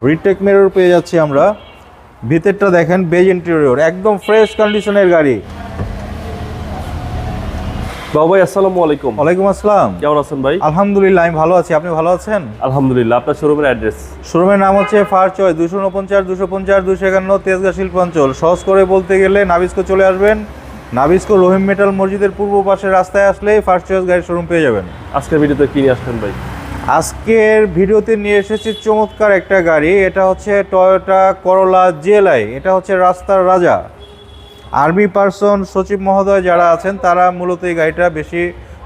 Retake mirror পেয়ে যাচ্ছি আমরা। ভিতরটা দেখেন, বেজ ইন্টেরিয়র, একদম ফ্রেশ কন্ডিশনের গাড়ি। বাবু ভাই আসসালামু আলাইকুম। ওয়ালাইকুম আসসালাম। কেমন আছেন ভাই? আলহামদুলিল্লাহ, আমি ভালো আছি। আপনি ভালো আছেন? আলহামদুলিল্লাহ। আপনার শোরুমের অ্যাড্রেস? শোরুমের নাম হচ্ছে ফার চয়েস, 249, 250, 251 তেজগাঁ শিল্পাঞ্চল। সহজ করে বলতে গেলে নাবিস্কো চলে আসবেন। নাবিস্কো রহিম মেটাল মসজিদের পূর্ব পাশে রাস্তায় আসলেই ফার চয়েস গাড়ির শোরুম পেয়ে যাবেন। আজকের ভিডিওতে কি নিয়ে আসলেন ভাই? আজকের ভিডিওতে নিয়ে এসেছি চমৎকার একটা গাড়ি। এটা হচ্ছে টয়োটা করোলা জিএলআই। এটা হচ্ছে রাস্তার রাজা। আর্মি পার্সন, সচিব মহোদয় যারা আছেন তারা মূলত এই গাড়িটা বেশি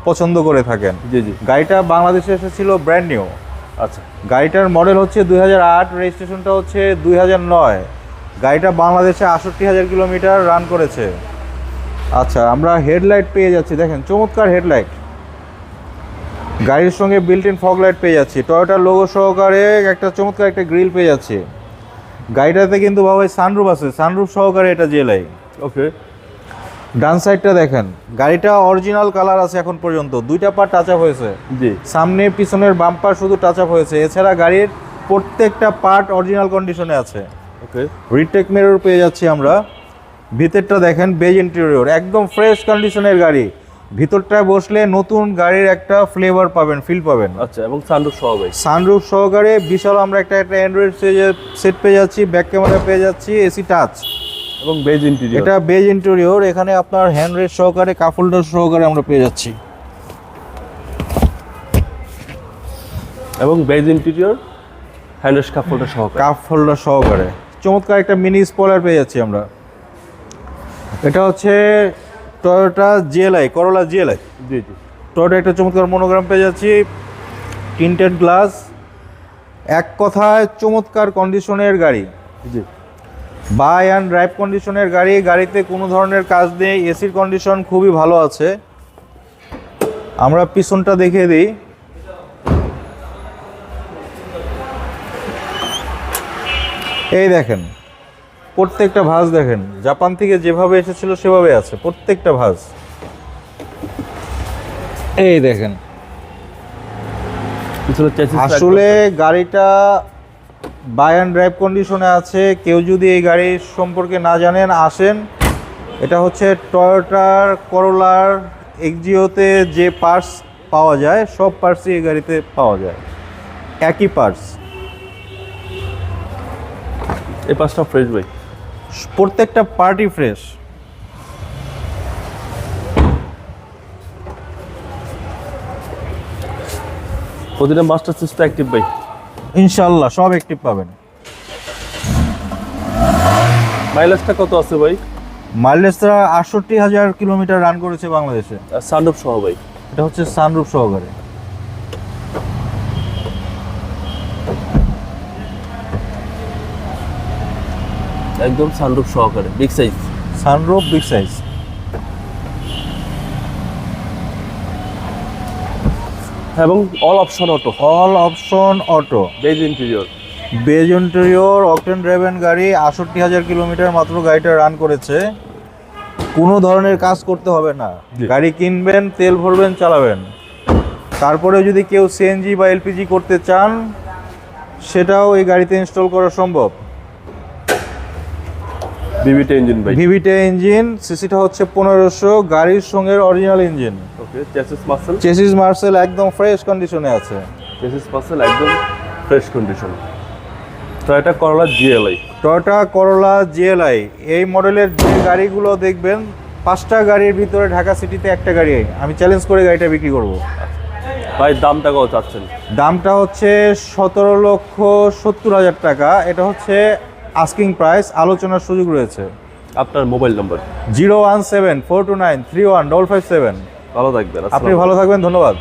পছন্দ করে থাকেন। জি জি। গাড়িটা বাংলাদেশে এসেছিল ব্র্যান্ড নিউ। আচ্ছা। গাড়িটার মডেল হচ্ছে 2008, রেজিস্ট্রেশনটা হচ্ছে 2009। গাড়িটা বাংলাদেশে 68,000 কিলোমিটার রান করেছে। আচ্ছা, আমরা হেডলাইট পেয়ে যাচ্ছি, দেখেন চমৎকার হেডলাইট। গাড়ির সঙ্গে বিল্ট ইন ফগ লাইট পেয়ে যাচ্ছি। টয়োটার লোগো সহকারে একটা চমৎকার একটা গ্রিল পেয়ে যাচ্ছি। গাড়িটাতে কিন্তু বাবা সানরুফ আছে, সানরুফ সহকারে এটা জেলাই। ওকে। ডান সাইডটা দেখেন, গাড়িটা অরিজিনাল কালার আছে এখন পর্যন্ত। দুইটা পার্ট টাচ আপ হয়েছে। জি। সামনে পিছনের বাম্পার শুধু টাচ আপ হয়েছে, এছাড়া গাড়ির প্রত্যেকটা পার্ট অরিজিনাল কন্ডিশনে আছে। ওকে। রিটেক মিরর পেয়ে যাচ্ছি আমরা। ভিতরটা দেখেন, বেজ ইন্টেরিয়র, একদম ফ্রেশ কন্ডিশনের গাড়ি। ভিতরটায় বসলে নতুন গাড়ির একটা ফ্লেভার পাবেন, ফিল পাবেন। আচ্ছা, এবং সানরুফ সহ ভাই? সানরুফ সহকারে বিশাল আমরা একটা অ্যান্ড্রয়েড সেট পেয়ে যাচ্ছি, ব্যাক ক্যামেরা পেয়ে যাচ্ছি, এসি টাচ এবং বেজ ইন্টেরিয়র। এটা বেজ ইন্টেরিয়র। এখানে আপনার হ্যান্ড রেস্ট সহকারে, কাপ হোল্ডার সহকারে আমরা পেয়ে যাচ্ছি। এবং beige interior, handrest cup holder সহকারে। কাপ হোল্ডার সহকারে চমৎকার একটা মিনি স্পয়লার পেয়ে যাচ্ছি আমরা। এটা হচ্ছে টয়োটা জিএলআই, করোলা জিএলআই। জি জি। টয়োটা একটা চমৎকার মনোগ্রাম পেয়ে যাচ্ছি, টিন্টেড গ্লাস। এক কথায় চমৎকার কন্ডিশনের গাড়ি, জি। বাই অ্যান্ড ড্রাইভ কন্ডিশনের গাড়ি। গাড়িতে কোনো ধরনের কাজ নেই, এসির কন্ডিশন খুবই ভালো আছে। আমরা পিছনটা দেখিয়ে দিই। এই দেখেন, প্রত্যেকটা ভাঁজ দেখেন, জাপান থেকে যেভাবে এসেছিল সেভাবে আছে প্রত্যেকটা ভাঁজ। এই দেখেন, পিছনে চেসিস আসলে গাড়িটা বাই অ্যান্ড ড্রাইভ কন্ডিশনে আছে। কেউ যদি এই গাড়ি সম্পর্কে না জানেন, আসেন। এটা হচ্ছে টয়োটার করোলার এক্সিওতে যে পার্টস পাওয়া যায় সব পার্টসই এই গাড়িতে পাওয়া যায়, একই পার্টস। এই পাঁচটা ফ্রেশ ভাই? প্রত্যেকটা পার্টই ফ্রেশ। প্রতিটা মাস্টার সিস্টেম অ্যাক্টিভ ভাই? ইনশাল্লাহ সব অ্যাক্টিভ পাবেন। মাইলেজটা কত আছে ভাই? মাইলেজটা 68,000 কিলোমিটার রান করেছে বাংলাদেশে। আর সানরুফ সহ ভাই? এটা হচ্ছে সানরুফ সহকারে। একদম সানরুফ সহকারে, big size. Sunroof big size. এবং all option auto? All option auto. Beige interior? Beige interior, octane driven গাড়ি। 68,000 কিলোমিটার মাত্র গাড়িটা রান করেছে। কোনো ধরনের কাজ করতে হবে না। গাড়ি কিনবেন, তেল ভরবেন, চালাবেন। তারপরে যদি কেউ সিএনজি বা এলপিজি করতে চান, সেটাও এই গাড়িতে ইনস্টল করা সম্ভব। ভিভিটা ইঞ্জিন ভাই? ভিভিটা ইঞ্জিন, সিসিটা হচ্ছে 1500, গাড়ির সঙ্গে অরিজিনাল ইঞ্জিন। ওকে। চেসিস মাসেল? চেসিস মার্সেল একদম ফ্রেশ কন্ডিশনে আছে। চেসিস মাসেল একদম fresh condition. Toyota Corolla GLI. Toyota Corolla GLI এই মডেলের যে গাড়িগুলো দেখবেন, 5টা গাড়ির ভিতরে ঢাকা সিটিতে একটা গাড়ি আমি চ্যালেঞ্জ করে গাড়িটা বিক্রি করব। ভাই দামটা কত চাচ্ছেন? দামটা হচ্ছে 17,70,000 টাকা। এটা হচ্ছে আস্কিং প্রাইস, আলোচনার সুযোগ রয়েছে। আপনার মোবাইল নম্বর? 01742931557। ভালো থাকবেন। আপনি ভালো থাকবেন, ধন্যবাদ।